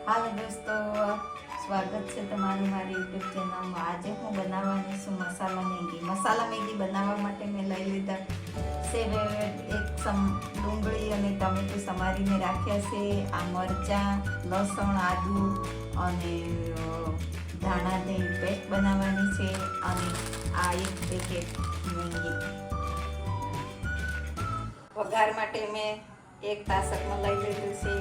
હાલો દોસ્તો, સ્વાગત છે તમારું મારી યુટ્યુબ ચેનલમાં. આજે હું બનાવવાની છું મસાલા મેગી. મસાલા મેગી બનાવવા માટે મેં લઈ લીધા છે ડુંગળી અને ટમેટું સમારીને રાખ્યા છે. આ મરચાં, લસણ, આદુ અને ધાણાની પેસ્ટ બનાવવાની છે. અને આ એક પેકેટ મેગી. વઘાર માટે મેં એક તાસકમાં લઈ લીધું છે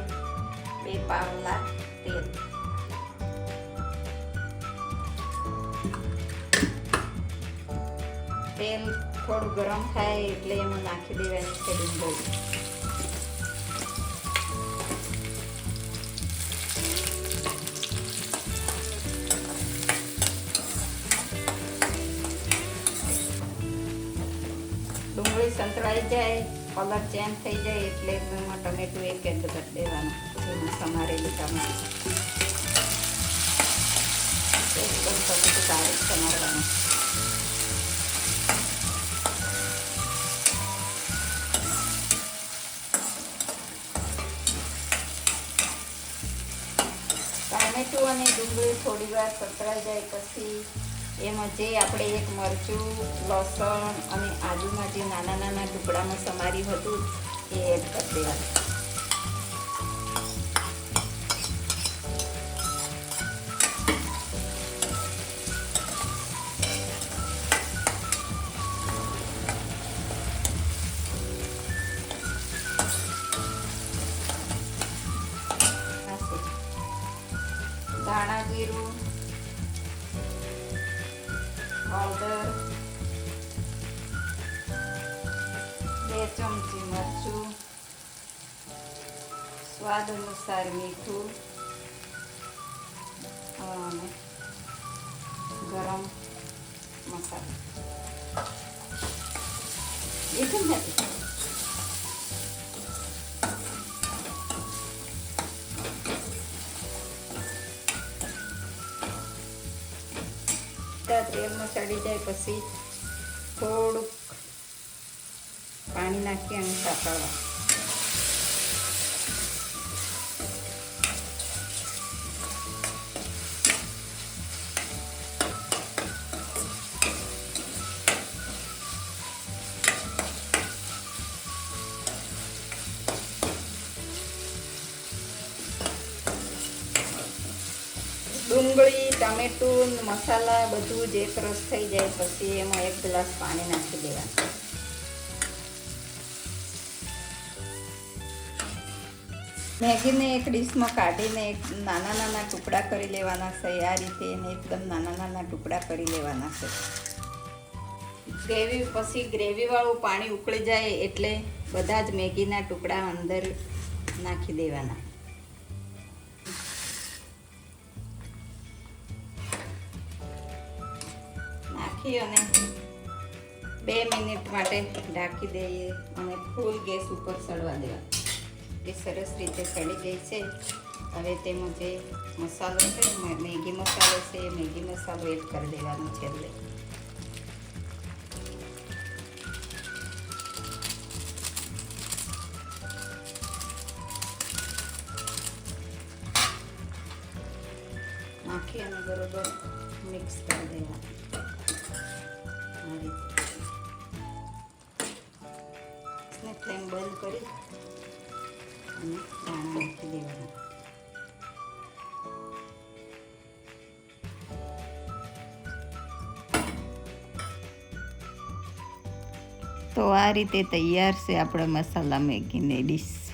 2 પાવલા તેલ. તેલ થોડું ગરમ થાય એટલે એમાં નાખી દેવાની છે ડુંગળી. ડુંગળી સંતળાઈ જાય, કલર ચેન્જ થઈ જાય એટલે એમાં ટમેટું એક એડ કરી દેવાનું. એમાં સમારેલું ટમેટું એકદમ ટમેટું સારું સમારવાનું. ટમેટું અને ડુંગળી થોડી વાર સંતળાઈ જાય પછી એમાં જે આપણે એક મરચું, લસણ અને આદુના જે નાના નાના ટુકડામાં સમાર્યું હતું એ એડ કરી દેવાનું. ધાણા જીરું, હળદર, 2 ચમચી મરચું, સ્વાદ અનુસાર મીઠું અને ગરમ મસાલો. મીઠું નથી. તેલમાં ચડી જાય પછી થોડુંક પાણી નાખી અને સાતળવા. ડુંગળી, ટમેટું, મસાલા બધું જ એક રસ થઈ જાય પછી એમાં 1 ગ્લાસ પાણી નાખી દેવાનું. મેગીને એક ડીશમાં કાઢીને નાના નાના ટુકડા કરી લેવાના છે. આ રીતે એને એકદમ નાના નાના ટુકડા કરી લેવાના છે. ગ્રેવીવાળું પાણી ઉકળી જાય એટલે બધા જ મેગીના ટુકડા અંદર નાખી દેવાના. અને 2 મિનિટ માટે ઢાંકી દઈએ અને ફૂલ ગેસ ઉપર સળવા દેવા. એ સરસ રીતે સળી ગઈ છે. હવે તેમાં જે મસાલો છે, મેગી મસાલો છે, એ મેગી મસાલો એડ કરી દેવાનો છેલ્લે. નાખી અને બરોબર મિક્સ કરી દેવાનું. ફ્લેમ બંધ કરી અને દાણા નાખી દેવાના. તો આ રીતે તૈયાર છે આપણે મસાલા મેગીની ડીશ.